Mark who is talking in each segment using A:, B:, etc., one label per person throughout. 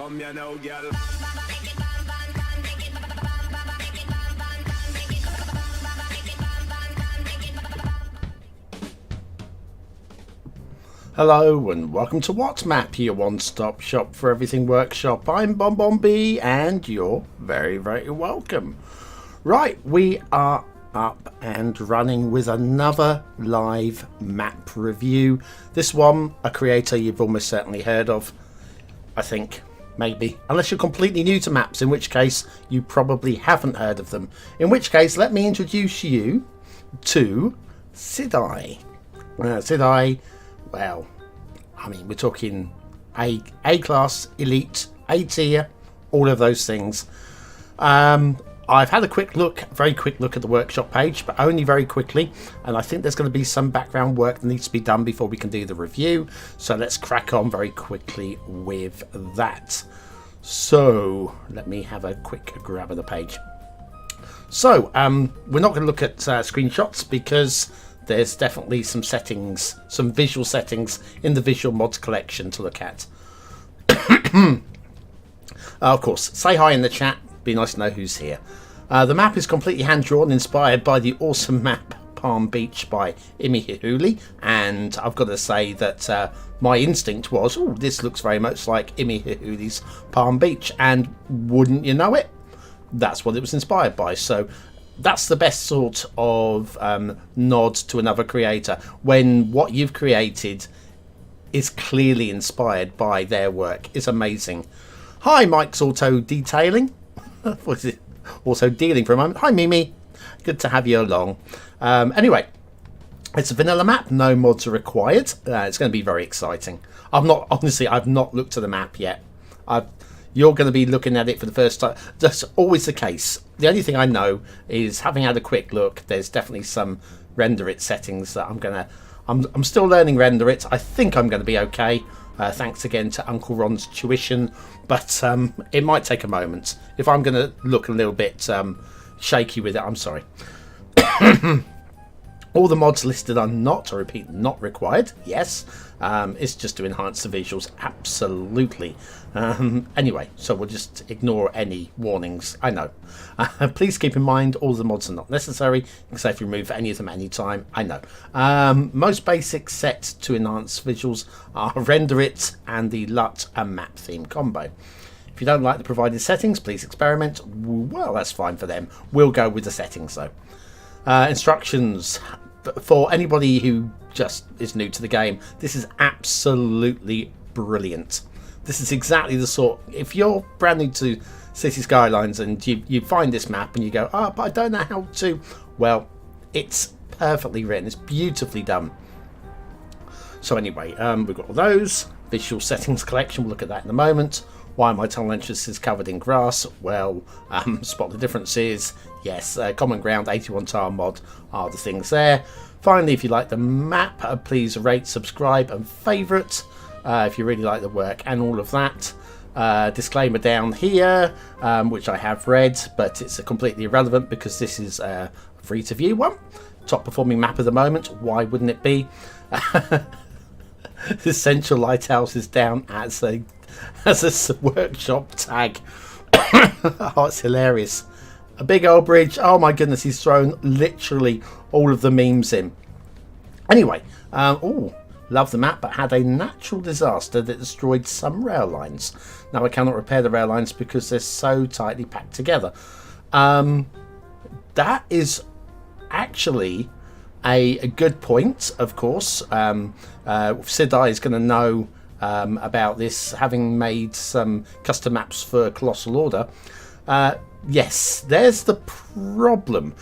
A: Come here now, girl.
B: Hello and welcome to What's Map, your one-stop shop for everything workshop. I'm BonBonB and you're very, very welcome. Right, we are up and running with another live map review. This one, a creator you've almost certainly heard of, I think, maybe. Unless you're completely new to maps, in which case you probably haven't heard of them. In which case, let me introduce you to Sidai. Sidai, well, I mean, we're talking A-class, elite, A-tier, all of those things. I've had a very quick look at the workshop page, but only very quickly. And I think there's going to be some background work that needs to be done before we can do the review. So let's crack on very quickly with that. So let me have a quick grab of the page. So we're not going to look at screenshots because there's definitely some settings, some visual settings in the visual mods collection to look at. Of course, say hi in the chat. Be nice to know who's here. The map is completely hand-drawn, inspired by the awesome map Palm Beach by Imihihuli, and I've got to say that my instinct was, oh, this looks very much like Imihihuli's Palm Beach, and wouldn't you know it, that's what it was inspired by. So that's the best sort of nod to another creator, when what you've created is clearly inspired by their work. It's amazing. Hi, Mike's Auto Detailing. Was it also dealing for a moment? Hi, Mimi. Good to have you along. Anyway, it's a vanilla map. No mods are required. It's going to be very exciting. I've not looked at the map yet. You're going to be looking at it for the first time. That's always the case. The only thing I know is, having had a quick look, there's definitely some render it settings that I'm still learning render it. I think I'm going to be okay. Thanks again to Uncle Ron's tuition, but it might take a moment. If I'm going to look a little bit shaky with it, I'm sorry. All the mods listed are not, I repeat, not required. Yes, it's just to enhance the visuals, absolutely. Anyway, so we'll just ignore any warnings. I know. Please keep in mind all the mods are not necessary. You can safely remove any of them anytime. I know. Most basic sets to enhance visuals are Render It and the LUT and Map Theme combo. If you don't like the provided settings, please experiment. Well, that's fine for them. We'll go with the settings though. Instructions. For anybody who just is new to the game, this is absolutely brilliant. This is exactly the sort, if you're brand new to Cities Skylines and you find this map and you go, oh, but I don't know how to, well, it's perfectly written, it's beautifully done. So anyway, we've got all those. Visual settings collection, we'll look at that in a moment. Why my tunnel entrance is covered in grass? Well, spot the differences. Yes, common ground, 81 tile mod are the things there. Finally, if you like the map, please rate, subscribe and favourite if you really like the work and all of that. Disclaimer down here, which I have read, but it's completely irrelevant because this is a free to view one. Top performing map of the moment, why wouldn't it be? The Central Lighthouse is down as a workshop tag. Oh, it's hilarious. A big old bridge. Oh my goodness, he's thrown literally all of the memes in. Anyway, oh, love the map, but had a natural disaster that destroyed some rail lines. Now I cannot repair the rail lines because they're so tightly packed together. That is actually a good point, of course. Sidai is going to know about this, having made some custom maps for Colossal Order. Yes, there's the problem.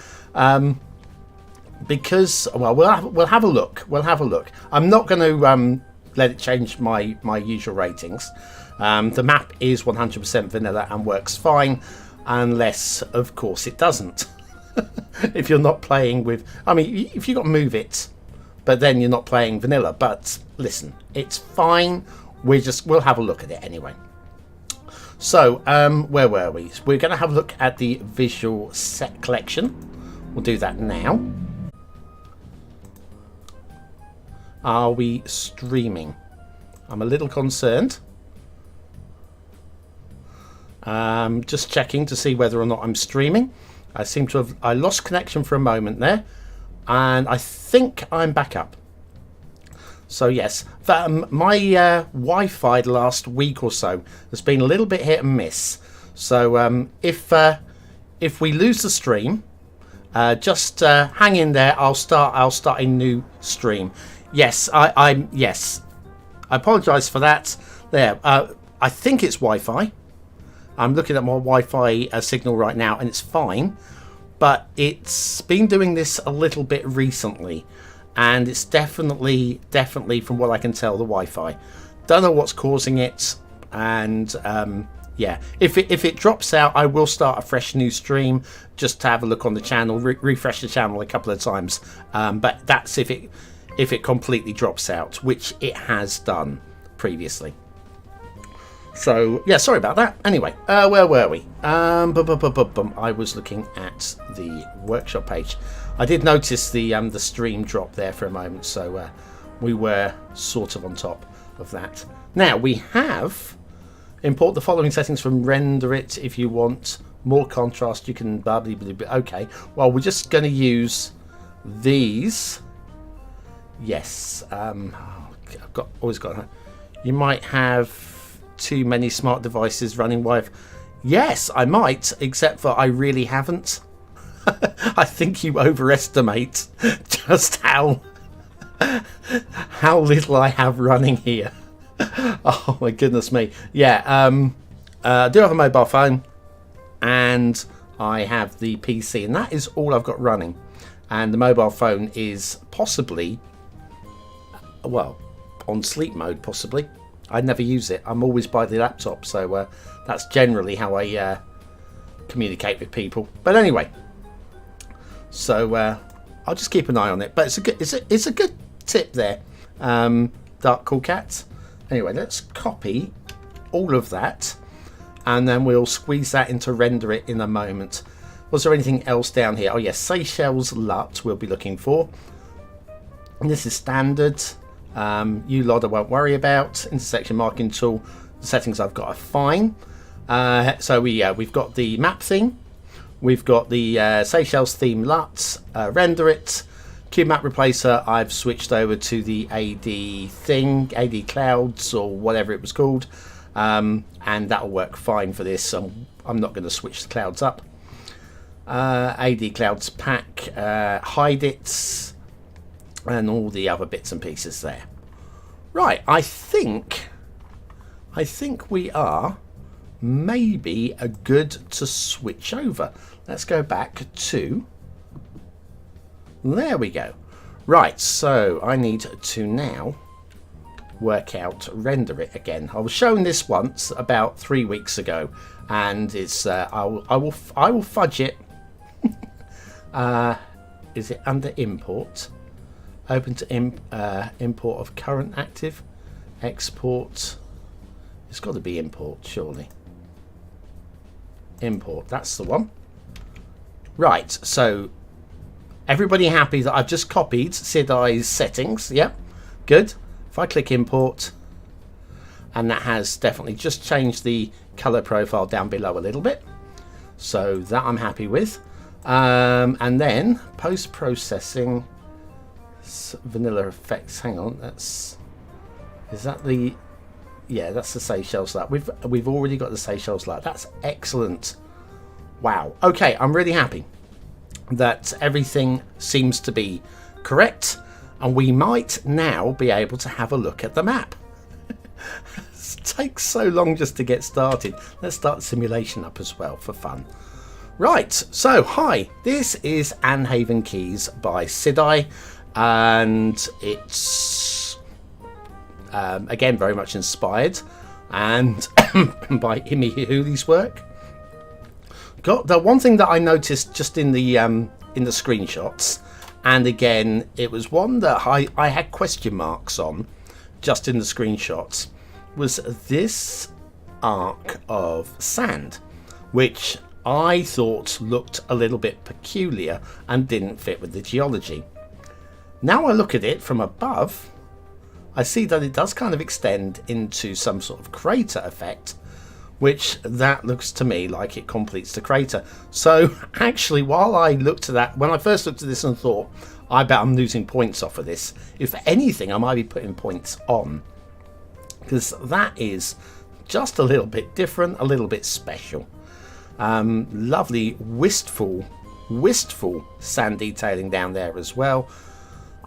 B: Because, well, we'll have a look. We'll have a look. I'm not going to let it change my usual ratings. The map is 100% vanilla and works fine, unless, of course, it doesn't. If you're not playing with, I mean, if you got to move it, but then you're not playing vanilla. But listen, it's fine. We'll have a look at it anyway. So, where were we? We're going to have a look at the visual set collection. We'll do that now. Are we streaming? I'm a little concerned. Just checking to see whether or not I'm streaming. I lost connection for a moment there, and I think I'm back up. So yes, my Wi-Fi the last week or so has been a little bit hit and miss. So if we lose the stream, just hang in there. I'll start a new stream. Yes, I apologise for that. There, I think it's Wi-Fi. I'm looking at my Wi-Fi signal right now, and it's fine. But it's been doing this a little bit recently, and it's definitely from what I can tell, the Wi-Fi. Don't know what's causing it, and yeah, if it drops out, I will start a fresh new stream just to have a look on the channel, refresh the channel a couple of times. But that's if it completely drops out, which it has done previously. So yeah, sorry about that. Anyway, where were we? I was looking at the workshop page. I did notice the stream drop there for a moment, so we were sort of on top of that. Now we have import the following settings from render it. If you want more contrast, you can blah blah blah blah. Okay, well we're just going to use these. Yes, always got. You might have too many smart devices running Wi-Fi. Yes, I might, except for I really haven't. I think you overestimate just how little I have running here. Oh my goodness me. Yeah, I do have a mobile phone, and I have the PC, and that is all I've got running. And the mobile phone is possibly, well, on sleep mode possibly. I never use it. I'm always by the laptop, so that's generally how I communicate with people. But anyway, so I'll just keep an eye on it. But it's a good tip there, Dark Cool Cat. Anyway, let's copy all of that, and then we'll squeeze that into render it in a moment. Was there anything else down here? Oh yes, Seychelles LUT we'll be looking for. And this is standard. U-LOD I won't worry about. Intersection marking tool, the settings I've got are fine. So we've got the map theme, we've got the Seychelles theme LUT, render it, cube map replacer. I've switched over to the AD thing, AD clouds or whatever it was called, and that'll work fine for this. I'm not going to switch the clouds up. AD clouds pack, hide it, and all the other bits and pieces there. Right, I think we are maybe a good to switch over. Let's go back to, there we go. Right, so I need to now work out render it again. I was shown this once about 3 weeks ago, and it's I will fudge it. Is it under import? Open to import of current active, export. It's got to be import, surely. Import, that's the one. Right, so everybody happy that I've just copied Sidai's settings? Yep, good. If I click import, and that has definitely just changed the color profile down below a little bit, so that I'm happy with. And then post-processing. Vanilla effects. Hang on, is that the? Yeah, that's the Seychelles LUT. We've already got the Seychelles LUT. That's excellent. Wow. Okay, I'm really happy that everything seems to be correct, and we might now be able to have a look at the map. It takes so long just to get started. Let's start the simulation up as well for fun. Right. So hi, this is Anhaven Keys by Sidai. And it's again very much inspired and by Imi Huli's work. Got the one thing that I noticed just in the screenshots, and again it was one that I had question marks on just in the screenshots, was this arc of sand, which I thought looked a little bit peculiar and didn't fit with the geology. Now I look at it from above, I see that it does kind of extend into some sort of crater effect, which that looks to me like it completes the crater. So actually, while I looked at that, when I first looked at this and thought, I bet I'm losing points off of this, if anything I might be putting points on, because that is just a little bit different, a little bit special. Lovely wistful sand detailing down there as well.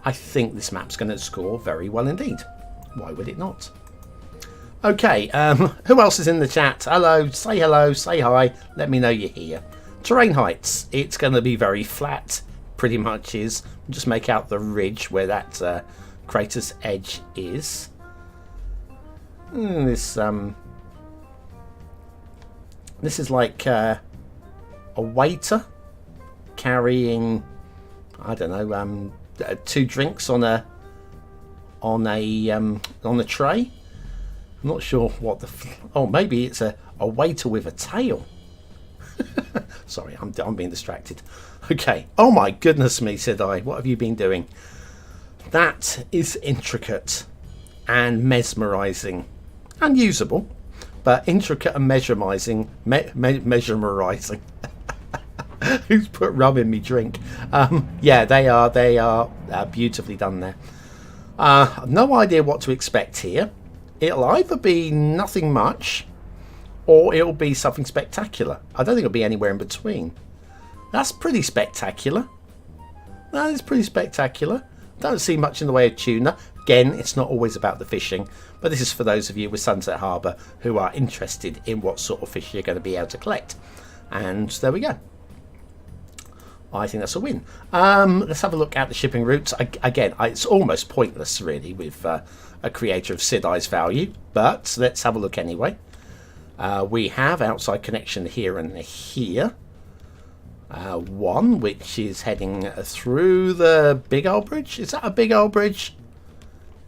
B: I think this map's going to score very well indeed. Why would it not? Okay, who else is in the chat? Hello, say hi, let me know you're here. Terrain heights, it's going to be very flat, pretty much is. Just make out the ridge where that crater's edge is. This is like a waiter carrying, I don't know, 2 drinks on a tray. I'm not sure what the... Oh, maybe it's a waiter with a tail. Sorry, I'm being distracted. Okay. Oh my goodness me, Sidai. What have you been doing? That is intricate and mesmerising. And usable. But intricate and mesmerising. Mesmerising. Who's put rum in me drink? Yeah, they are beautifully done there. No idea what to expect here. It'll either be nothing much, or it'll be something spectacular. I don't think it'll be anywhere in between. That's pretty spectacular. That is pretty spectacular. Don't see much in the way of tuna. Again, it's not always about the fishing, but this is for those of you with Sunset Harbour who are interested in what sort of fish you're going to be able to collect. And there we go. I think that's a win. Let's have a look at the shipping routes. Again, it's almost pointless, really, with a creator of Sidai's value, but let's have a look anyway. We have outside connection here and here. One which is heading through the big old bridge. Is that a big old bridge?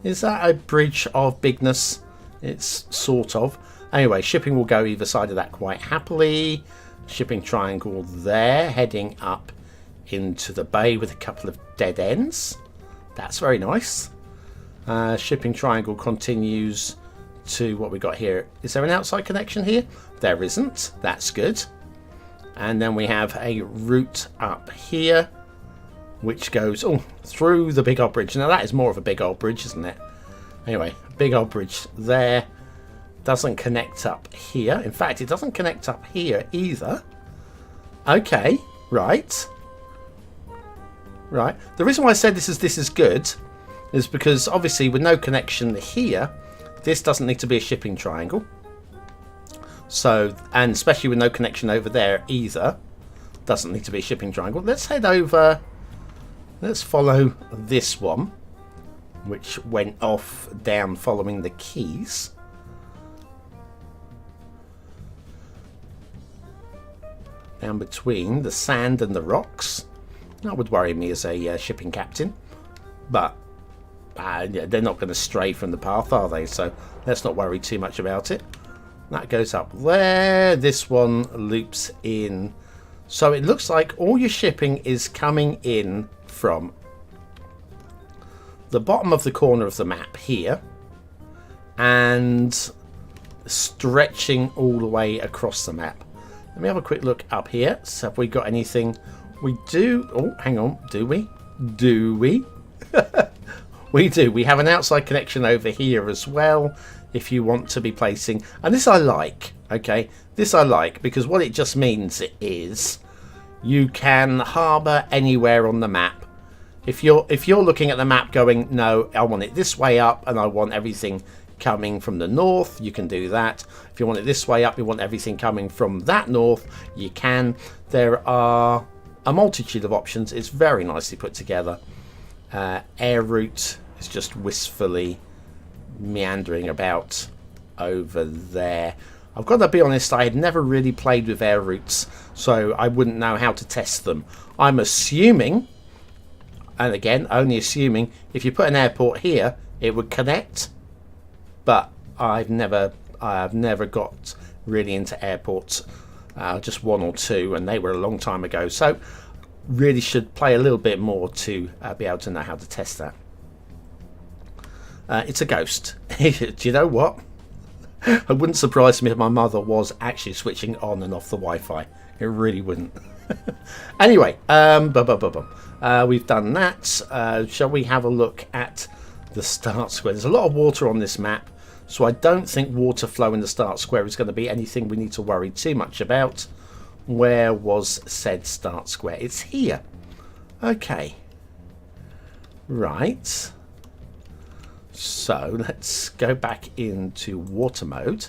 B: Is that a bridge of bigness? It's sort of. Anyway, shipping will go either side of that quite happily. Shipping triangle there, heading up into the bay with a couple of dead ends. That's very nice. Shipping triangle continues to what we got here. Is there an outside connection here? There isn't. That's good. And then we have a route up here which goes through the big old bridge. Now that is more of a big old bridge, isn't it? Anyway, big old bridge there. Doesn't connect up here. In fact, it doesn't connect up here either. Okay, right. Right. The reason why I said this is good is because obviously with no connection here, this doesn't need to be a shipping triangle. So, and especially with no connection over there either, doesn't need to be a shipping triangle. Let's head over. Let's follow this one, which went off down following the quays. Down between the sand and the rocks. That would worry me as a shipping captain. But they're not going to stray from the path, are they? So let's not worry too much about it. That goes up there. This one loops in. So it looks like all your shipping is coming in from the bottom of the corner of the map here and stretching all the way across the map. Let me have a quick look up here. So have we got anything? We do. Oh, hang on. Do we? Do we? We do. We have an outside connection over here as well. If you want to be placing, and this I like. Okay, this I like because what it just means is you can harbour anywhere on the map. If you're looking at the map going, no, I want it this way up, and I want everything coming from the north, you can do that. If you want it this way up, you want everything coming from that north, you can. There are a multitude of options. It's very nicely put together. Air route is just wistfully meandering about over there. I've got to be honest, I had never really played with air routes, so I wouldn't know how to test them. I'm assuming, and again, only assuming, if you put an airport here, it would connect. But I've never got really into airports, just one or two, and they were a long time ago. So really should play a little bit more to be able to know how to test that. It's a ghost. Do you know what? It wouldn't surprise me if my mother was actually switching on and off the Wi-Fi. It really wouldn't. Anyway, we've done that. Shall we have a look at the start square? There's a lot of water on this map, so I don't think water flow in the start square is going to be anything we need to worry too much about. Where was said start square? It's here. Okay. Right. So let's go back into water mode.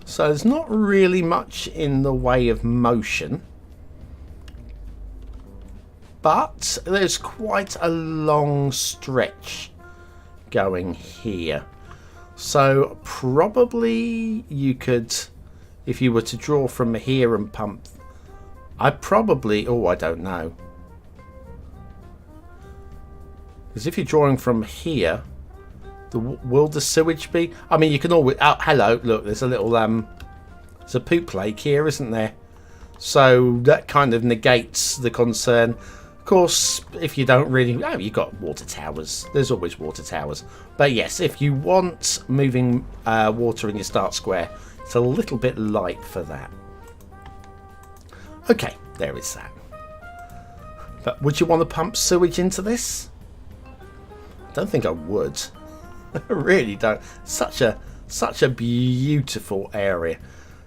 B: So there's not really much in the way of motion, but there's quite a long stretch going here. So probably you could, if you were to draw from here and pump, I don't know. Because if you're drawing from here, will the sewage be? I mean, you can always. Oh, hello! Look, there's a little there's a poop lake here, isn't there? So that kind of negates the concern. Of course, if you don't really, you've got water towers. There's always water towers. But yes, if you want moving water in your start square, it's a little bit light for that. Okay, there is that. But would you want to pump sewage into this? I don't think I would. I really don't. Such a beautiful area.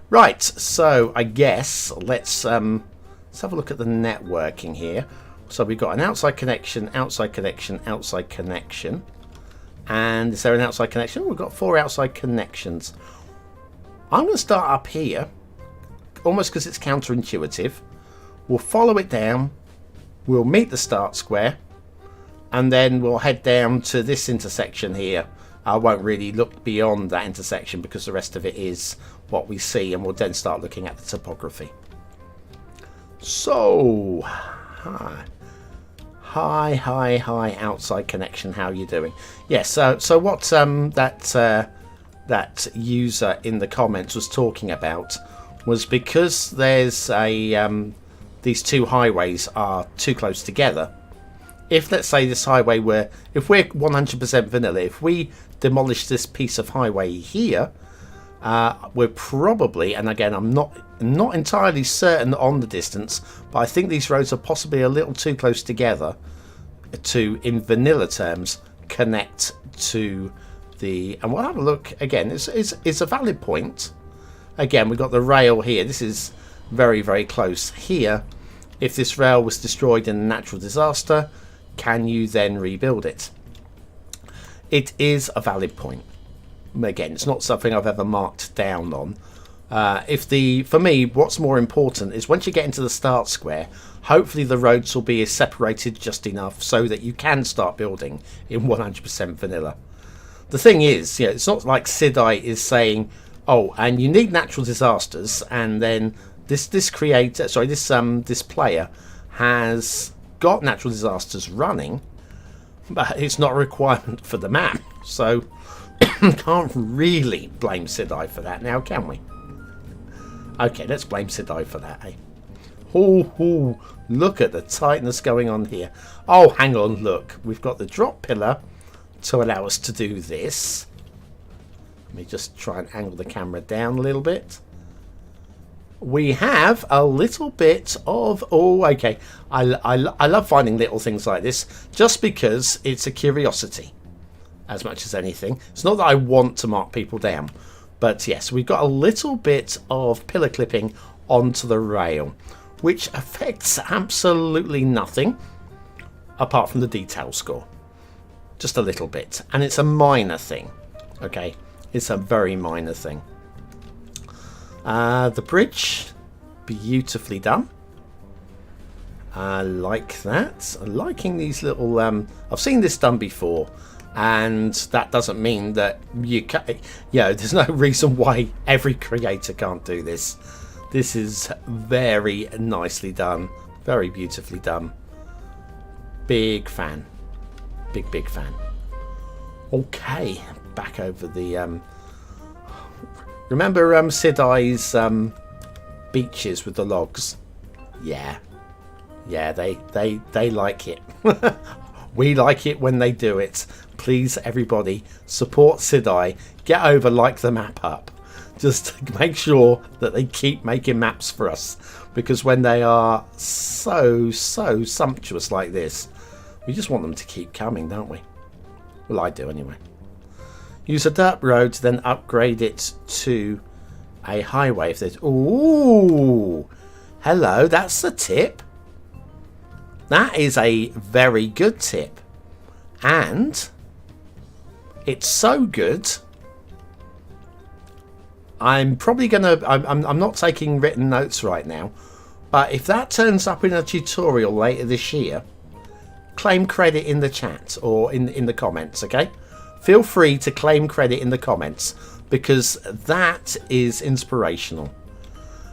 B: Right, so I guess let's have a look at the networking here. So we've got an outside connection, outside connection, outside connection. And is there an outside connection? We've got 4 outside connections. I'm going to start up here, almost because it's counterintuitive. We'll follow it down. We'll meet the start square. And then we'll head down to this intersection here. I won't really look beyond that intersection because the rest of it is what we see, and we'll then start looking at the topography. So, hi, outside connection. How are you doing? Yes. So what that user in the comments was talking about was because there's these 2 highways are too close together. If, let's say, this highway if we're 100% vanilla, if we demolish this piece of highway here, we're probably, and again, I'm not entirely certain on the distance, but I think these roads are possibly a little too close together to, in vanilla terms, connect to the. And we'll have a look again. It's a valid point. Again, we've got the rail here. This is very, very close here. If this rail was destroyed in a natural disaster, can you then rebuild it? It is a valid point. Again, it's not something I've ever marked down on. For me, what's more important is once you get into the start square, hopefully the roads will be separated just enough so that you can start building in 100% vanilla. The thing is, it's not like Sidai is saying, oh, and you need natural disasters, and then this player has got natural disasters running, but it's not a requirement for the map, so can't really blame Sidai for that now, can we? Okay, let's blame Sidai for that, eh? Oh, look at the tightness going on here. Oh, hang on, look, we've got the drop pillar to allow us to do this. Let me just try and angle the camera down a little bit. We have a little bit of... Oh, okay. I love finding little things like this just because it's a curiosity as much as anything. It's not that I want to mark people down. But yes, we've got a little bit of pillar clipping onto the rail, which affects absolutely nothing apart from the detail score. Just a little bit. And it's a minor thing. Okay? It's a very minor thing. The bridge, beautifully done. I like that. I'm liking these little... I've seen this done before, and that doesn't mean that you can... there's no reason why every creator can't do this. This is very nicely done. Very beautifully done. Big fan. Big fan. Okay, back over the... Remember Sidai's beaches with the logs? Yeah, they like it. We like it when they do it. please, everybody, support Sidai. Get over, like the map up. Just make sure that they keep making maps for us. Because when they are so sumptuous like this, we just want them to keep coming, don't we? Well, I do anyway. Use a dirt road to then upgrade it to a highway. If there's... Ooh! Hello, that's a tip. That is a very good tip. And it's so good, I'm probably going to... I'm not taking written notes right now. But if that turns up in a tutorial later this year, claim credit in the chat or in the comments, okay? Feel free to claim credit in the comments because that is inspirational.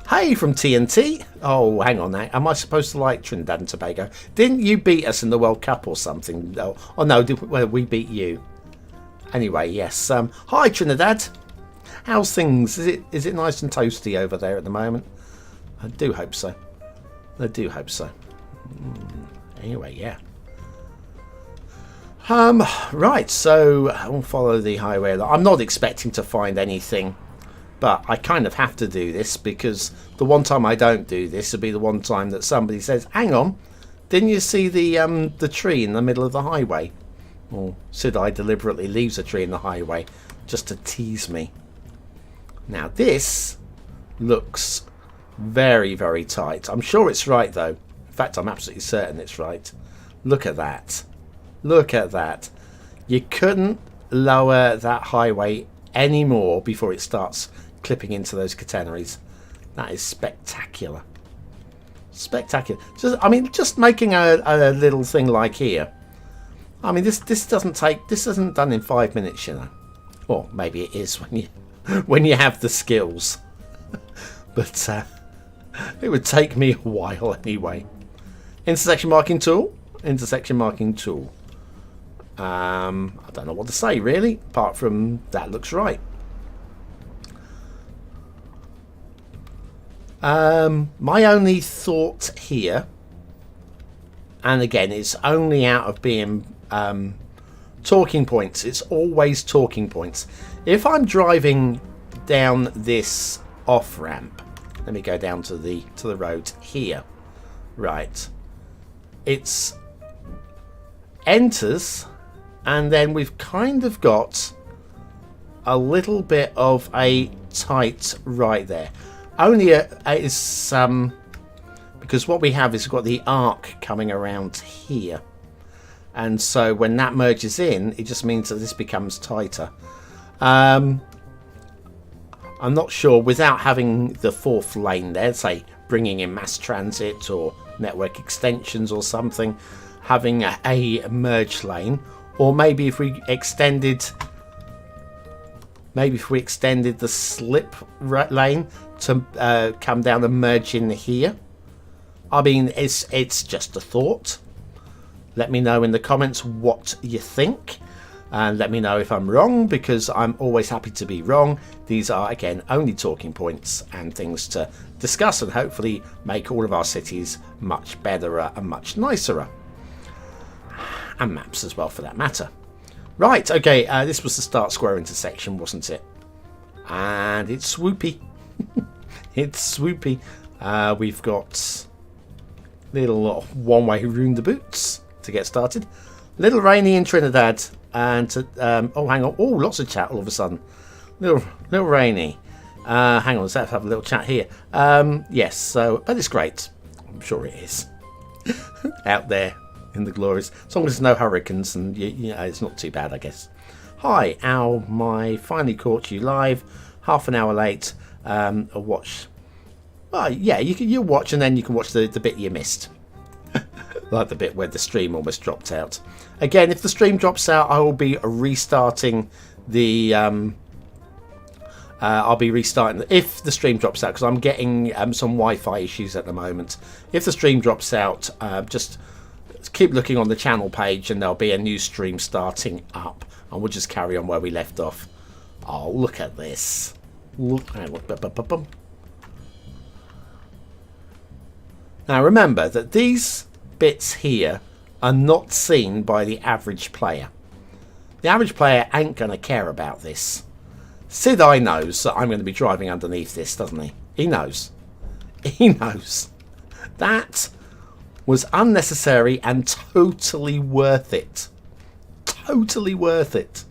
B: Hey from TNT. Oh, hang on now. Am I supposed to like Trinidad and Tobago? Didn't you beat us in the World Cup or something? Oh no, we beat you. Anyway, yes. Hi Trinidad. How's things? Is it nice and toasty over there at the moment? I do hope so. I do hope so. Anyway, yeah. Right, so I'll follow the highway. I'm not expecting to find anything, but I kind of have to do this because the one time I don't do this will be the one time that somebody says, hang on, didn't you see the tree in the middle of the highway? Or Sidai deliberately leaves a tree in the highway just to tease me. Now this looks very, very tight. I'm sure it's right though. In fact, I'm absolutely certain it's right. Look at that. Look at that. You couldn't lower that highway anymore before it starts clipping into those catenaries. That is spectacular. Spectacular. Just making a little thing like here. I mean, this isn't done in 5 minutes, you know. Or maybe it is when you have the skills. But it would take me a while anyway. Intersection marking tool. Intersection marking tool. I don't know what to say really, apart from that looks right. My only thought here, and again it's only out of being talking points, it's always talking points. If I'm driving down this off ramp, let me go down to the road here, right, it's enters, and then we've kind of got a little bit of a tight right there. Only is because what we have is we've got the arc coming around here, and so when that merges in, it just means that this becomes tighter. I'm not sure, without having the fourth lane there, say bringing in mass transit or network extensions or something, having a merge lane, or maybe if we extended the slip lane to come down and merge in here. I mean, it's just a thought. Let me know in the comments what you think, and let me know if I'm wrong, because I'm always happy to be wrong. These are, again, only talking points and things to discuss and hopefully make all of our cities much better and much nicer. And maps as well, for that matter. Right, okay, this was the start square intersection, wasn't it? And it's swoopy. It's swoopy. We've got little one-way room the boots to get started. Little rainy in Trinidad, and oh, hang on. Oh, lots of chat all of a sudden. Little rainy. Hang on, let's have a little chat here. Yes, so, but it's great. I'm sure it is. Out there in the glories, as long as there's no hurricanes, and you know, it's not too bad, I guess. Hi, Al, my finally caught you live, half an hour late. A watch. Well, yeah, you'll watch, and then you can watch the bit you missed, like the bit where the stream almost dropped out. Again, if the stream drops out, I will be restarting the. I'll be restarting if the stream drops out, because I'm getting some Wi-Fi issues at the moment. If the stream drops out, just keep looking on the channel page and there'll be a new stream starting up, and we'll just carry on where we left off. Oh, look at this. Look. Now remember that these bits here are not seen by the average player. The average player ain't going to care about this. Sidai knows that I'm going to be driving underneath this, doesn't he? He knows. He knows. That was unnecessary and totally worth it. Totally worth it.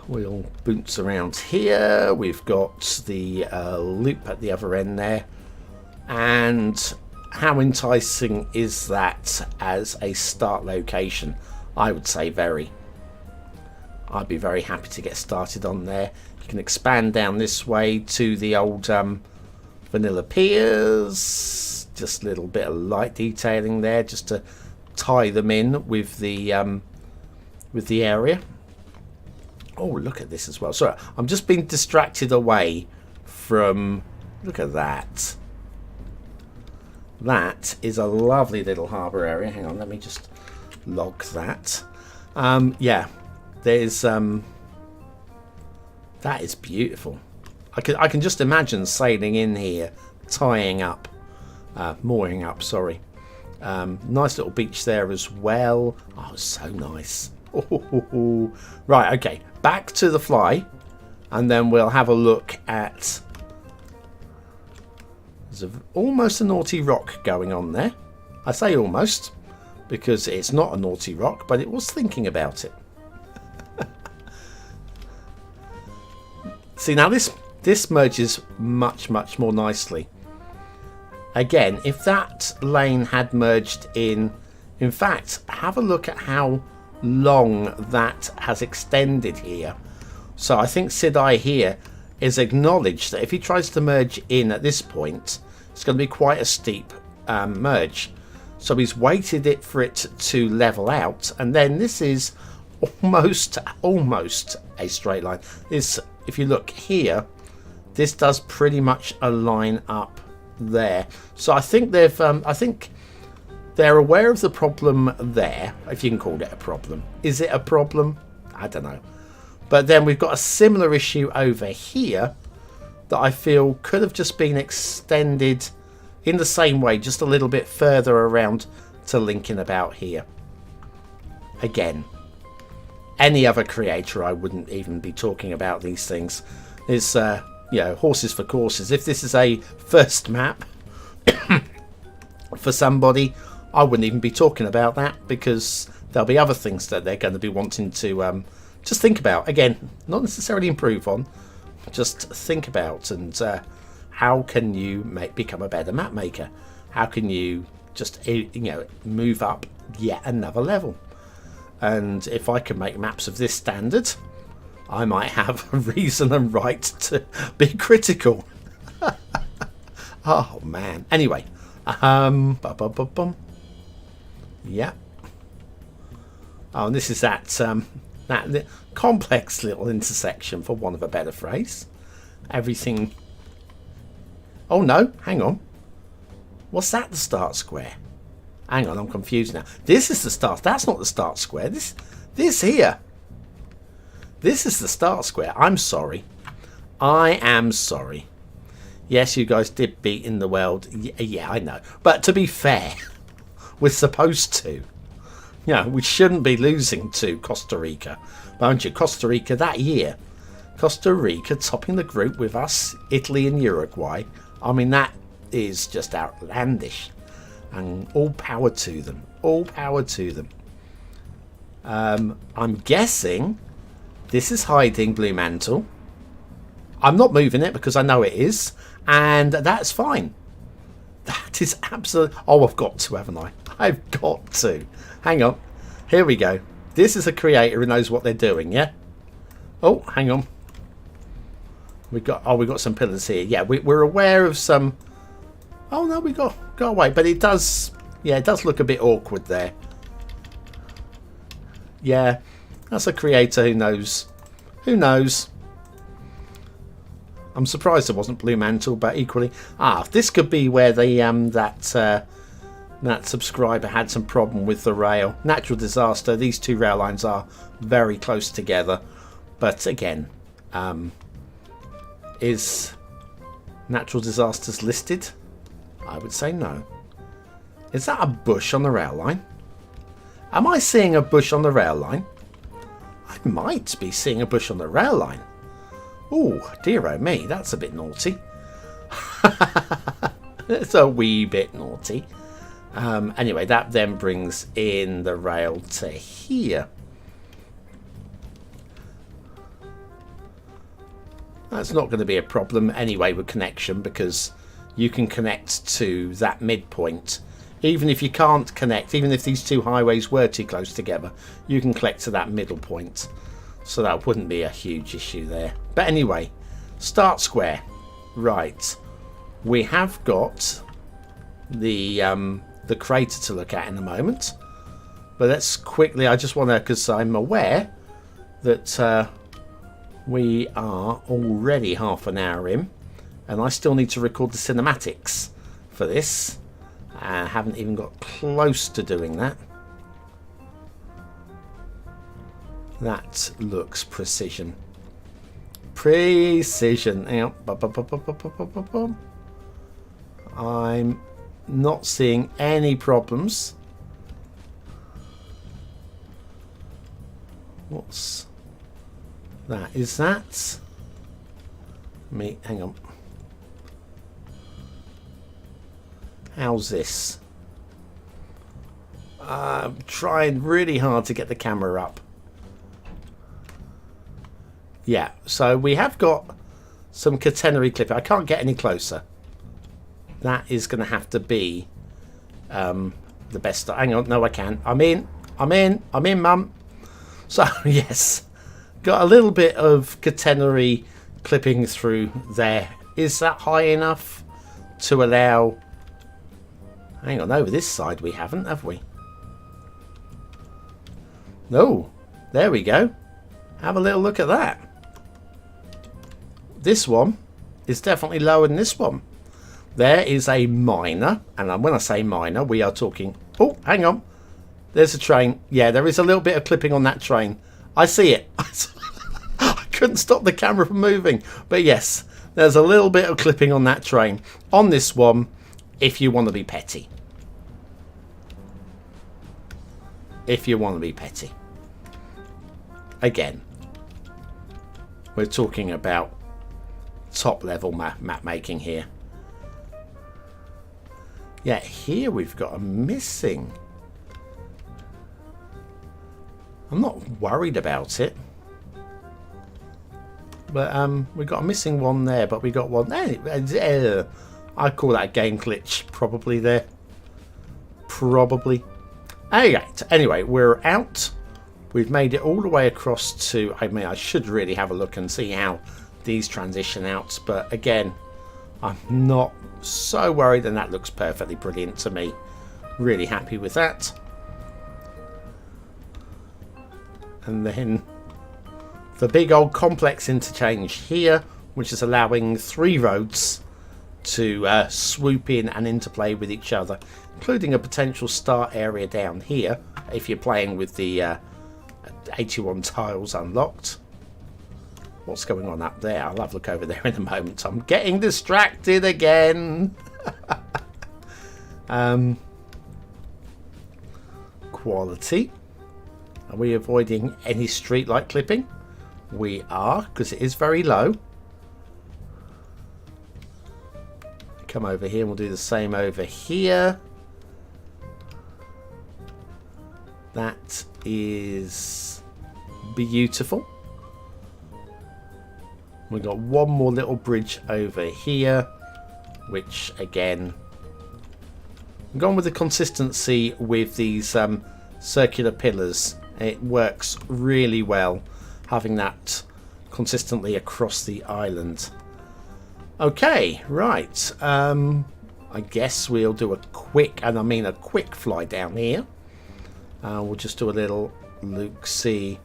B: We'll bounce around here. We've got the loop at the other end there. And how enticing is that as a start location? I would say very. I'd be very happy to get started on there. You can expand down this way to the old vanilla piers. Just a little bit of light detailing there, just to tie them in with the area. Oh, look at this as well. Sorry, I'm just being distracted away from. Look at that. That is a lovely little harbour area. Hang on, let me just log that. Yeah, there's that is beautiful. I can just imagine sailing in here, tying up, mooring up. Sorry, nice little beach there as well. Oh, so nice. Oh, right, okay, back to the fly, and then we'll have a look at. There's almost a naughty rock going on there. I say almost because it's not a naughty rock, but it was thinking about it. See, now this merges much more nicely. Again, if that lane had merged in fact, have a look at how long that has extended here. So I think Sidai here is acknowledged that if he tries to merge in at this point, it's going to be quite a steep merge. So he's waited it for it to level out, and then this is almost a straight line. This, if you look here, this does pretty much align up there. So I think they're aware of the problem there, if you can call it a problem. Is it a problem? I don't know. But then we've got a similar issue over here that I feel could have just been extended in the same way, just a little bit further around to Lincoln about here. Again, any other creator, I wouldn't even be talking about these things. It's, you know, horses for courses. If this is a first map for somebody, I wouldn't even be talking about that, because there'll be other things that they're going to be wanting to just think about. Again, not necessarily improve on, just think about, and how can you become a better map maker? How can you just, you know, move up yet another level? And if I can make maps of this standard, I might have a reason and right to be critical. Oh man. Anyway, yeah. Oh, and this is that complex little intersection, for want of a better phrase. Everything. Oh no, hang on. What's that? The start square? Hang on, I'm confused now. This is the start. That's not the start square. This here. This is the start square. I'm sorry. I am sorry. Yes, you guys did beat in the world. Yeah, I know. But to be fair, we're supposed to. You know, we shouldn't be losing to Costa Rica. But aren't you? Costa Rica that year. Costa Rica topping the group with us, Italy and Uruguay. I mean, that is just outlandish. And all power to them. All power to them. I'm guessing this is hiding Blue Mantle. I'm not moving it because I know it is. And that's fine. That is absolutely... Oh, I've got to, haven't I? I've got to. Hang on. Here we go. This is a creator who knows what they're doing, yeah? Oh, hang on. We've got some pillars here. Yeah, we're aware of some... Oh, no, we got away. But it does... Yeah, it does look a bit awkward there. Yeah, that's a creator who knows. Who knows? I'm surprised it wasn't Blue Mantle, but equally... Ah, this could be where the that subscriber had some problem with the rail. Natural disaster. These two rail lines are very close together. But again, is natural disasters listed? I would say no. Is that a bush on the rail line? Am I seeing a bush on the rail line? I might be seeing a bush on the rail line. Oh, dear oh me, that's a bit naughty. It's a wee bit naughty. Anyway, that then brings in the rail to here. That's not going to be a problem anyway with connection, because you can connect to that midpoint. Even if you can't connect, even if these two highways were too close together, you can connect to that middle point. So that wouldn't be a huge issue there. But anyway, start square. Right. We have got the crater to look at in a moment. But let's quickly, I just want to, because I'm aware that we are already half an hour in. And I still need to record the cinematics for this. I haven't even got close to doing that. That looks precision. Precision. I'm not seeing any problems. What's that? Is that me? Hang on. How's this? I'm trying really hard to get the camera up. Yeah, so we have got some catenary clipping. I can't get any closer. That is going to have to be the best. Hang on, no I can. I'm in, mum. So, yes, got a little bit of catenary clipping through there. Is that high enough to allow... Hang on, over this side we haven't, have we? No, there we go. Have a little look at that. This one is definitely lower than this one. There is a minor, and when I say minor, we are talking... Oh, hang on. There's a train. Yeah, there is a little bit of clipping on that train. I see it. I couldn't stop the camera from moving. But yes, there's a little bit of clipping on that train. On this one, if you want to be petty. If you want to be petty. Again, we're talking about top level map making here. Yeah, here we've got a missing. I'm not worried about it. But we got a missing one there, but we got one there. I call that a game glitch probably there. Probably. Anyway, we're out. We've made it all the way across to... I mean, I should really have a look and see how these transition out. But again, I'm not so worried, and that looks perfectly brilliant to me. Really happy with that. And then the big old complex interchange here, which is allowing 3 roads to swoop in and interplay with each other, including a potential start area down here if you're playing with the 81 tiles unlocked. What's going on up there? I'll have a look over there in a moment. I'm getting distracted again. Quality. Are we avoiding any streetlight clipping? We are, because it is very low. Come over here and we'll do the same over here. That is beautiful. We've got one more little bridge over here, which again, I'm going with the consistency with these circular pillars. It works really well having that consistently across the island. Okay, right. I guess we'll do a quick, and I mean a quick fly down here. We'll just do a little look-see.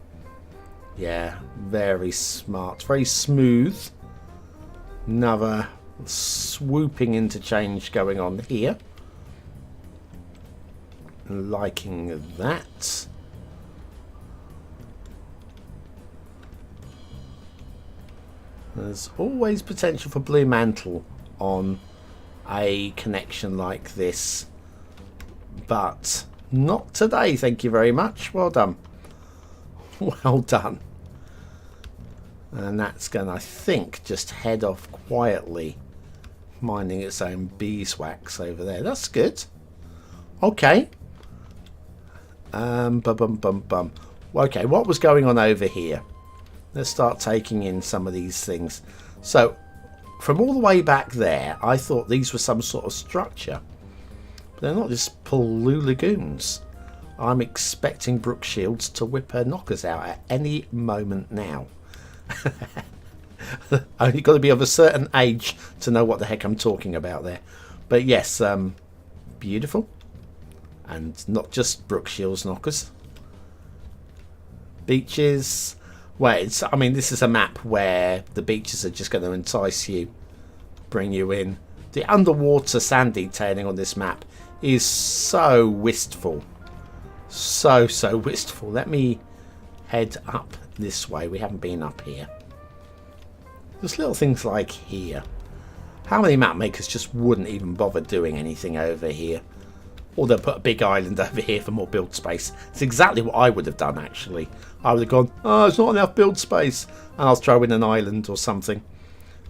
B: Yeah, very smart, very smooth. Another swooping interchange going on here. Liking that. There's always potential for blue mantle on a connection like this, but Not today, thank you very much. Well done. Well done. And that's going to, I think, just head off quietly, minding its own beeswax over there. That's good. Okay. Bum. Okay, what was going on over here? Let's start taking in some of these things. So, from all the way back there, I thought these were some sort of structure. But they're not, just Pulu Lagoons. I'm expecting Brooke Shields to whip her knockers out at any moment now. You've got to be of a certain age to know what the heck I'm talking about there. But yes, beautiful. And not just Brooke Shields knockers. Beaches. Well, I mean, this is a map where the beaches are just going to entice you, bring you in. The underwater sand detailing on this map is so wistful. So wistful. Let me head up this way. We haven't been up here. There's little things like here. How many map makers just wouldn't even bother doing anything over here? Or they'll put a big island over here for more build space. It's exactly what I would have done, actually. I would have gone, oh, it's not enough build space, and I'll throw in an island or something.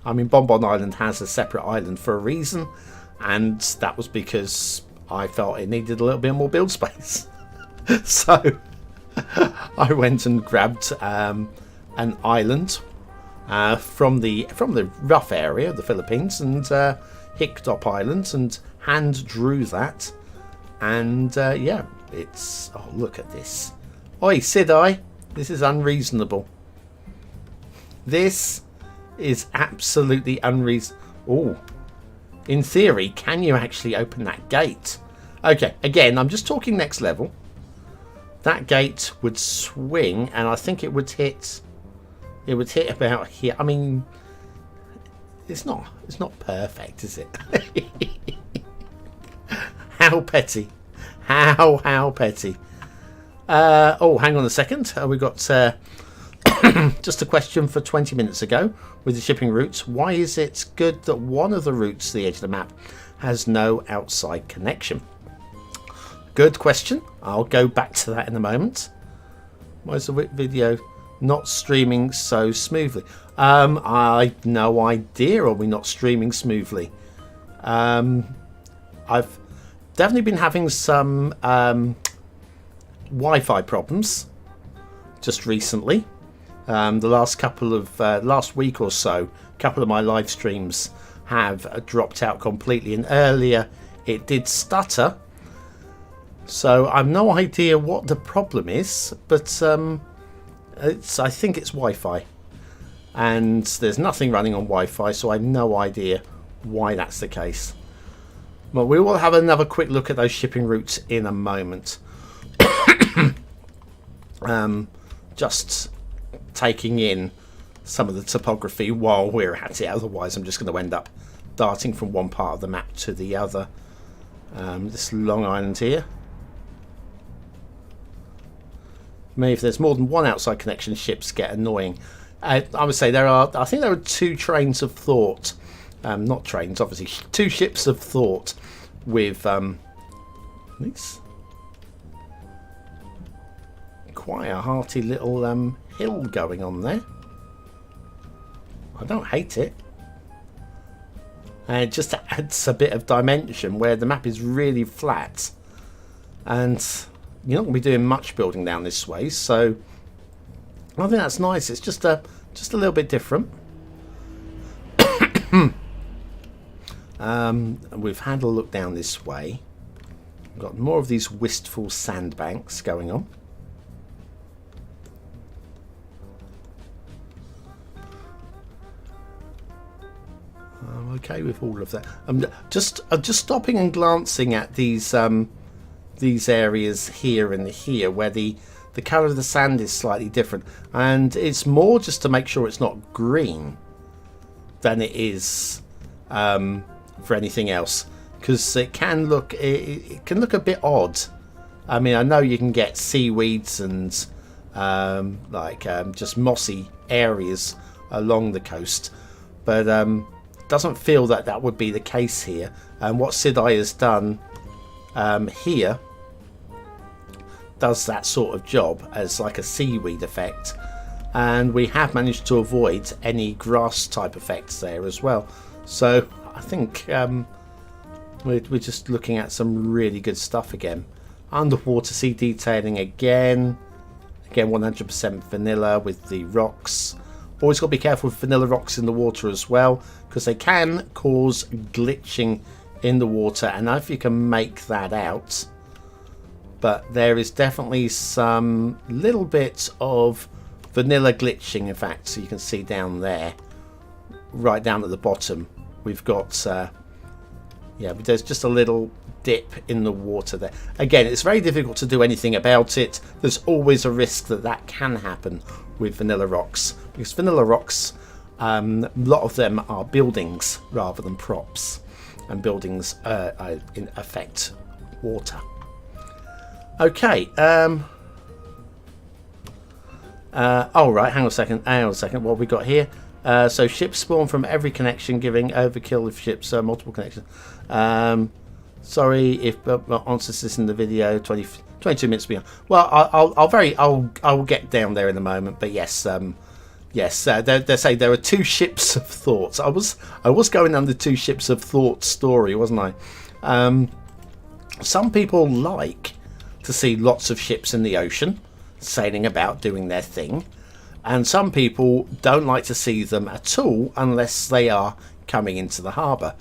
B: I mean, Bonbon Island has a separate island for a reason, and that was because I felt it needed a little bit more build space. So I went and grabbed an island from the rough area of the Philippines, and Hicktop Island, and hand drew that. And yeah, it's, oh, look at this. Oi, Sidai, this is unreasonable. This is absolutely unreasonable. Oh, in theory, can you actually open that gate? Okay, again, I'm just talking next level. That gate would swing, and I think it would hit. It would hit about here. I mean, it's not perfect, is it? How petty. How petty. Oh, hang on a second. We got just a question for 20 minutes ago with the shipping routes. Why is it good that one of the routes to the edge of the map has no outside connection? Good question. I'll go back to that in a moment. Why is the video not streaming so smoothly? I've no idea. Are we not streaming smoothly? I've definitely been having some Wi-Fi problems just recently. The last week or so, a couple of my live streams have dropped out completely, and earlier it did stutter. So I've no idea what the problem is, but I think it's Wi-Fi, and there's nothing running on Wi-Fi, so I have no idea why that's the case. But we will have another quick look at those shipping routes in a moment. Just taking in some of the topography while we're at it, otherwise I'm just going to end up darting from one part of the map to the other. This Long Island here. Maybe if there's more than one outside connection, ships get annoying. I would say I think there are two trains of thought. Not trains, obviously. Two ships of thought with these. Quite a hearty little hill going on there. I don't hate it. And it just adds a bit of dimension where the map is really flat. And you're not going to be doing much building down this way, so I think that's nice. It's just a little bit different. We've had a look down this way. We've got more of these wistful sandbanks going on. I'm okay with all of that. I'm just stopping and glancing at these areas here and here where the colour of the sand is slightly different, and it's more just to make sure it's not green than it is for anything else, because it can look a bit odd. I mean, I know you can get seaweeds and just mossy areas along the coast, but doesn't feel that would be the case here. And what Sidai has done here does that sort of job as like a seaweed effect, and we have managed to avoid any grass type effects there as well. So I think we're just looking at some really good stuff again. Underwater sea detailing again 100% vanilla with the rocks. Always got to be careful with vanilla rocks in the water as well, because they can cause glitching in the water, and I don't know if you can make that out, but there is definitely some little bits of vanilla glitching. In fact, so you can see down there, right down at the bottom, we've got yeah, but there's just a little dip in the water there. Again, it's very difficult to do anything about it. There's always a risk that that can happen with vanilla rocks, because vanilla rocks, a lot of them are buildings rather than props, and buildings affect water. Okay. Oh right, hang on a second. What have we got here? So ships spawn from every connection, giving overkill if ships multiple connections. Sorry if answers this in the video. 22 minutes beyond. Well, I'll get down there in a moment. But yes, yes. They say there are two ships of thoughts. I was going on the two ships of thought story, wasn't I? Some people like to see lots of ships in the ocean sailing about doing their thing, and some people don't like to see them at all unless they are coming into the harbour.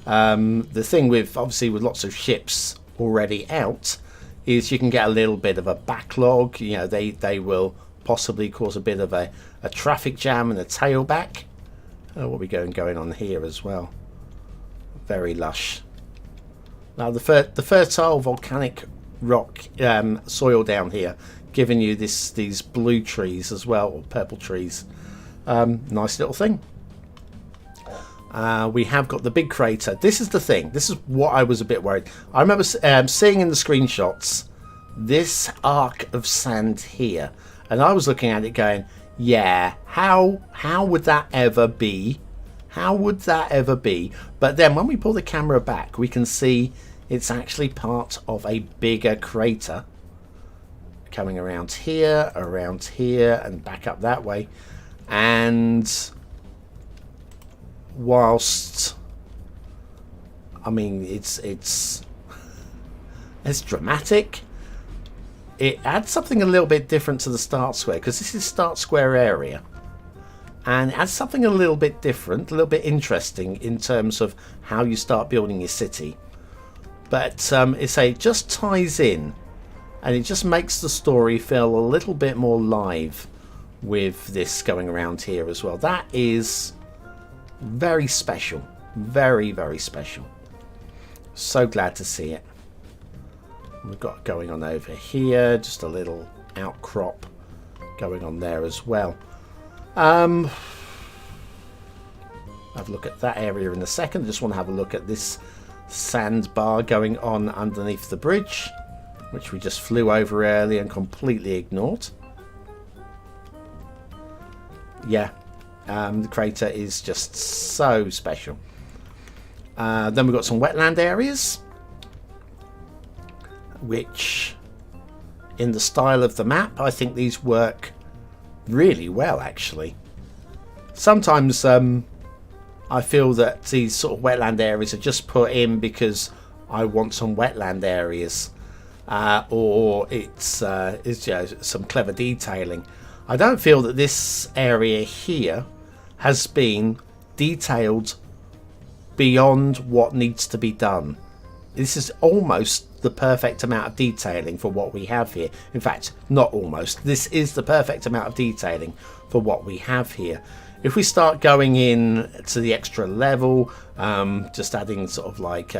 B: The thing with, obviously, with lots of ships already out is you can get a little bit of a backlog. You know, they will possibly cause a bit of a traffic jam and a tailback. What are we going on here as well? Very lush. Now the fertile volcanic rock soil down here, giving you these blue trees as well, or purple trees. Nice little thing. We have got the big crater. This is the thing. This is what I was a bit worried. I remember seeing in the screenshots this arc of sand here, and I was looking at it going, yeah, how would that ever be? How would that ever be? But then when we pull the camera back, we can see it's actually part of a bigger crater coming around here, and back up that way. And whilst, I mean, it's dramatic, it adds something a little bit different to the start square, because this is start square area, and it adds something a little bit different, a little bit interesting in terms of how you start building your city. But it just ties in, and it just makes the story feel a little bit more live with this going around here as well. That is very special. Very, very special. So glad to see it. We've got going on over here, just a little outcrop going on there as well. Have a look at that area in a second. I just want to have a look at this sandbar going on underneath the bridge, which we just flew over earlier and completely ignored. Yeah, the crater is just so special. Then we've got some wetland areas, which, in the style of the map, I think these work really well, actually. Sometimes I feel that these sort of wetland areas are just put in because I want some wetland areas, or it's you know, some clever detailing. I don't feel that this area here has been detailed beyond what needs to be done. This is almost the perfect amount of detailing for what we have here. In fact, not almost. This is the perfect amount of detailing for what we have here. If we start going in to the extra level, just adding sort of like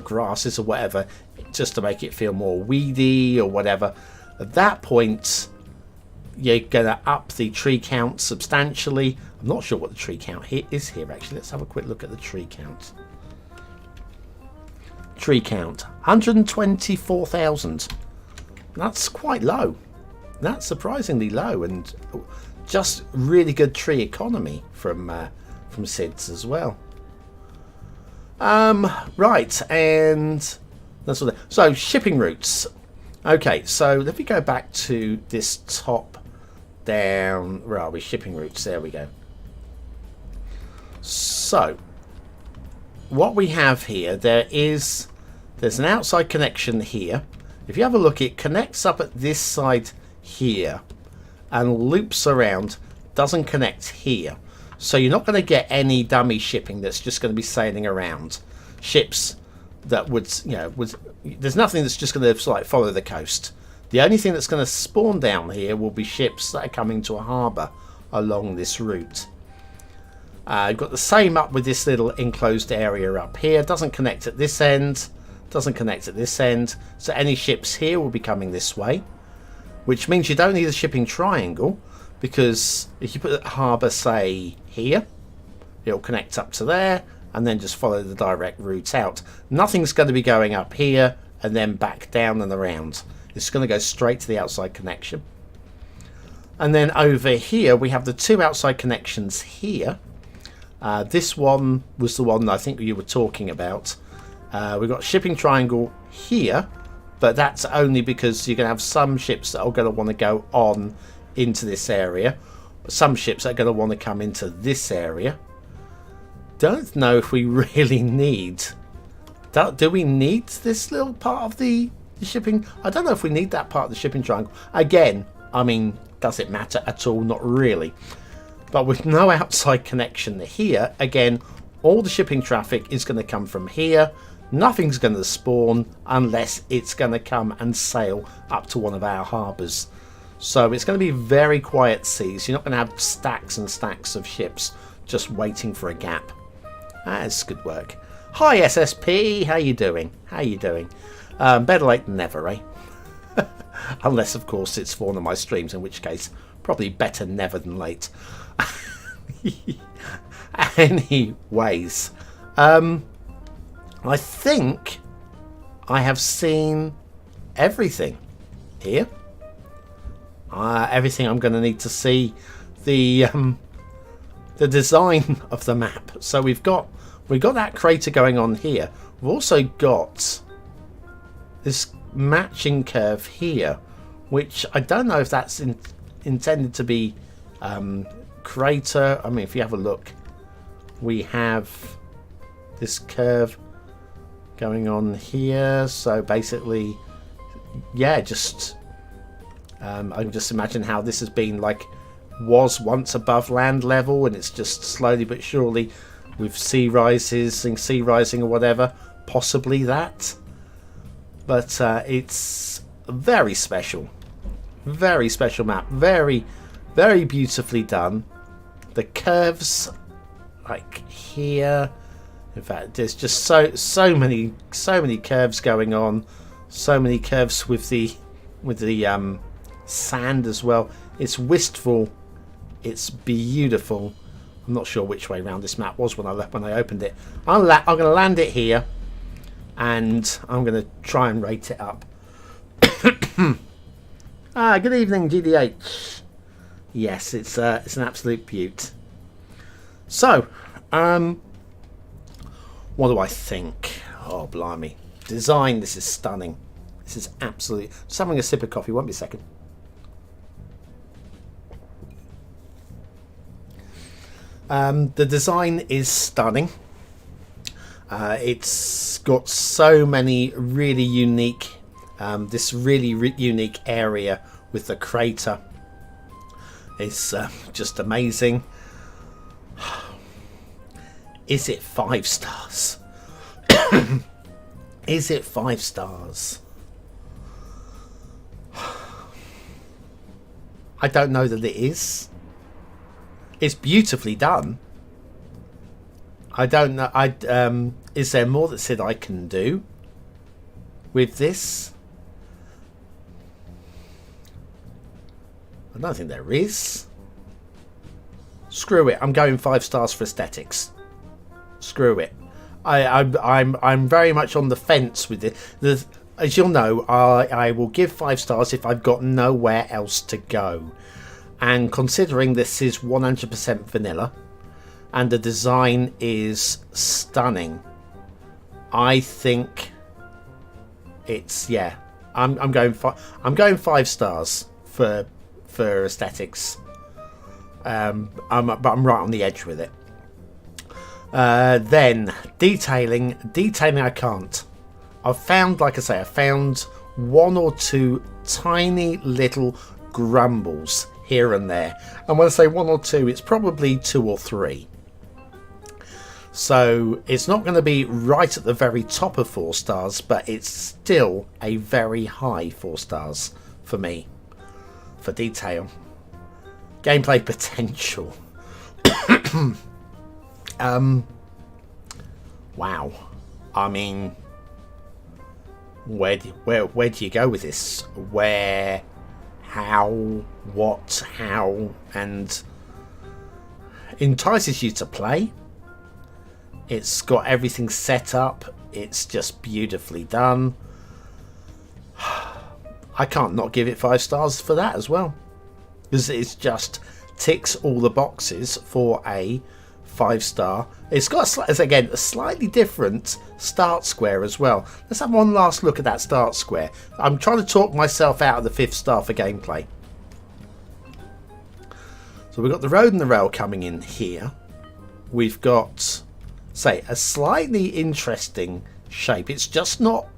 B: grasses or whatever, just to make it feel more weedy or whatever, at that point you're going to up the tree count substantially. I'm not sure what the tree count is here, actually. Let's have a quick look at the tree count. Tree count, 124,000. That's quite low. That's surprisingly low, and just really good tree economy from Cids as well. Right, and that's what. So shipping routes. Okay, so let me go back to this top down. Where are we? Shipping routes. There we go. So what we have here, there's an outside connection here. If you have a look, it connects up at this side here and loops around, doesn't connect here. So you're not going to get any dummy shipping that's just going to be sailing around. Ships that would, there's nothing that's just going to like follow the coast. The only thing that's going to spawn down here will be ships that are coming to a harbour along this route. You've got the same up with this little enclosed area up here. Doesn't connect at this end. Doesn't connect at this end. So any ships here will be coming this way. Which means you don't need a shipping triangle. Because if you put a harbour, say, here, it'll connect up to there. And then just follow the direct route out. Nothing's going to be going up here and then back down and around. It's going to go straight to the outside connection. And then over here, we have the two outside connections here. This one was the one I think you were talking about. We've got shipping triangle here, but that's only because you're going to have some ships that are going to want to go on into this area. Some ships that are going to want to come into this area. Don't know if we really need... Do we need this little part of the shipping? I don't know if we need that part of the shipping triangle. Again, I mean, does it matter at all? Not really. But with no outside connection here, again, all the shipping traffic is going to come from here. Nothing's going to spawn unless it's going to come and sail up to one of our harbours. So it's going to be very quiet seas. You're not going to have stacks and stacks of ships just waiting for a gap. That's good work. Hi SSP, how you doing? How you doing? Better late than never, eh? Unless, of course, it's for one of my streams, in which case, probably better never than late. Anyways, I think I have seen everything here. Everything I'm going to need to see. The design of the map. So we've got that crater going on here. We've also got this matching curve here, which I don't know if that's intended to be crater. I mean, if you have a look, we have this curve going on here. So basically, yeah, just I can just imagine how this has been was once above land level, and it's just slowly but surely with sea rising or whatever, possibly that. But it's very special map, very beautifully done. The curves like here, in fact, there's just so many curves going on, so many curves with the sand as well. It's wistful, it's beautiful. I'm not sure which way around this map was when I opened it. I'm going to land it here, and I'm going to try and rate it up. Good evening, GDH. Yes, it's an absolute beaut. So, what do I think? Oh, blimey. Design, this is stunning. This is absolutely... Just having a sip of coffee, won't be a second. The design is stunning. It's got so many really unique, this really unique area with the crater. It's just amazing. Is it 5 stars? Is it 5 stars? I don't know that it is. It's beautifully done. I don't know. Is there more that Sidai can do with this? I don't think there is. Screw it. I'm going 5 stars for aesthetics. Screw it. I'm very much on the fence with it. As you'll know, I will give 5 stars if I've got nowhere else to go. And considering this is 100% vanilla and the design is stunning, I think it's, yeah, I'm going 5 stars for aesthetics. But I'm right on the edge with it. Then detailing I can't. I've found, like I say, I found 1 or 2 tiny little grumbles here and there. And when I say 1 or 2, it's probably 2 or 3. So it's not going to be right at the very top of 4 stars, but it's still a very high 4 stars for me for detail. Gameplay potential. Wow. I mean, where do you go with this? Where, how, what, how, and entices you to play. It's got everything set up. It's just beautifully done. I can't not give it 5 stars for that as well, because it's just ticks all the boxes for a 5-star. It's got again a slightly different start square as well. Let's have one last look at that start square. I'm trying to talk myself out of the 5th star for gameplay. So we've got the road and the rail coming in here. We've got, say, a slightly interesting shape. It's just not,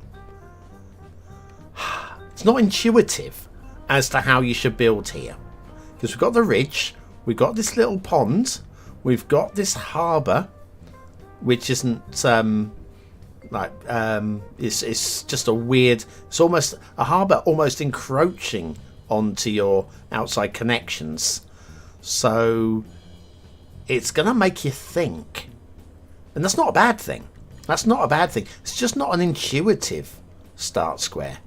B: it's not intuitive as to how you should build here, because we've got the ridge, we've got this little pond, we've got this harbour, which isn't it's just a weird, it's almost a harbour almost encroaching onto your outside connections, so it's gonna make you think, and that's not a bad thing. That's not a bad thing. It's just not an intuitive start square.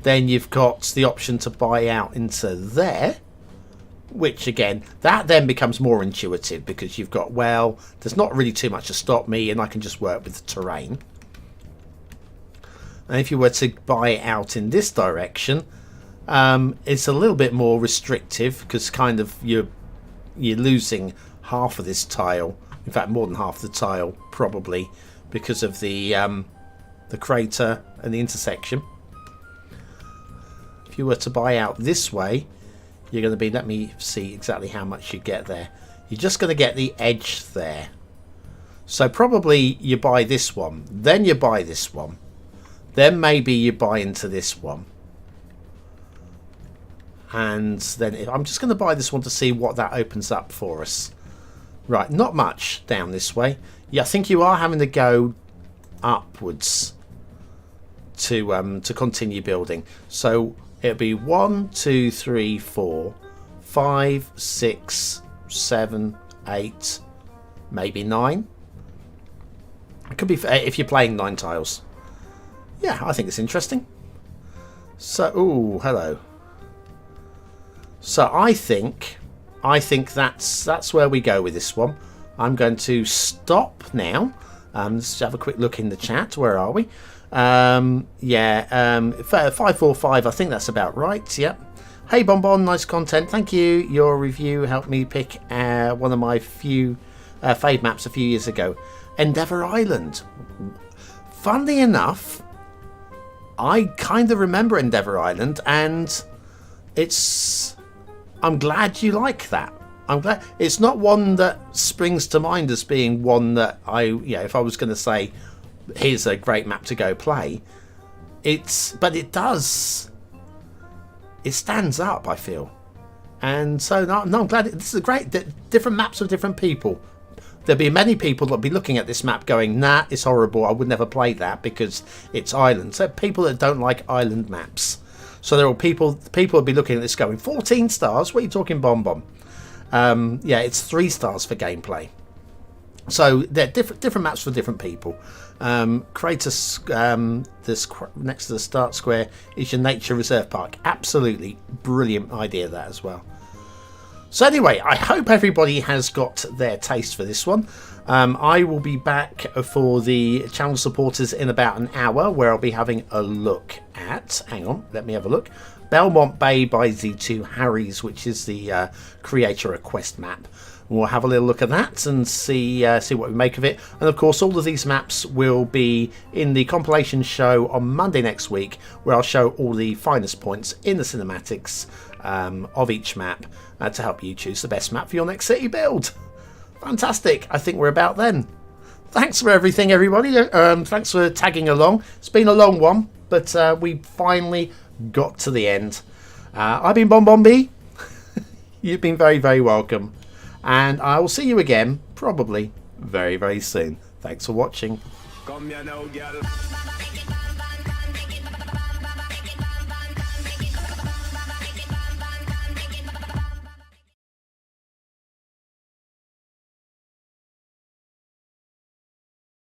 B: Then you've got the option to buy out into there, which again, that then becomes more intuitive, because you've got, well, there's not really too much to stop me and I can just work with the terrain. And if you were to buy it out in this direction, it's a little bit more restrictive, because kind of you're losing half of this tile, in fact more than half the tile probably, because of the crater and the intersection. If you were to buy out this way, you're going to be, let me see exactly how much you get there. You're just going to get the edge there. So probably you buy this one, then you buy this one, then maybe you buy into this one. And then I'm just going to buy this one to see what that opens up for us. Right, not much down this way. Yeah, I think you are having to go upwards to continue building. So it'll be 1, 2, 3, 4, 5, 6, 7, 8, maybe 9. It could be if you're playing 9 tiles. Yeah, I think it's interesting. So, ooh, hello. So I think that's where we go with this one. I'm going to stop now. Let's have a quick look in the chat. Where are we? 545. I think that's about right. Yep. Hey Bonbon, nice content. Thank you. Your review helped me pick one of my few fave maps a few years ago. Endeavour Island. Funnily enough, I kind of remember Endeavour Island, and I'm glad you like that. I'm glad it's not one that springs to mind as being one that if I was going to say, here's a great map to go play. But it stands up, I feel. And so no, I'm glad this is a great, different maps of different people. There'll be many people that'll be looking at this map going, nah, it's horrible, I would never play that because it's island. So people that don't like island maps. So there are people will be looking at this going, 14 stars? What are you talking, Bonbon? Yeah, it's 3 stars for gameplay. So they're different maps for different people. Crater, this next to the start square is your nature reserve park. Absolutely brilliant idea that as well. So anyway, I hope everybody has got their taste for this one. I will be back for the channel supporters in about an hour, where I'll be having a look at, hang on, let me have a look, Belmont Bay by Z2 Harry's, which is the creator request map. We'll have a little look at that and see what we make of it. And of course, all of these maps will be in the compilation show on Monday next week, where I'll show all the finest points in the cinematics of each map to help you choose the best map for your next city build. Fantastic. I think we're about then. Thanks for everything, everybody. Thanks for tagging along. It's been a long one, but we finally got to the end. I've been BonBonB. You've been very, very welcome. And I will see you again, probably very, very soon. Thanks for watching.
A: Come here now, girl.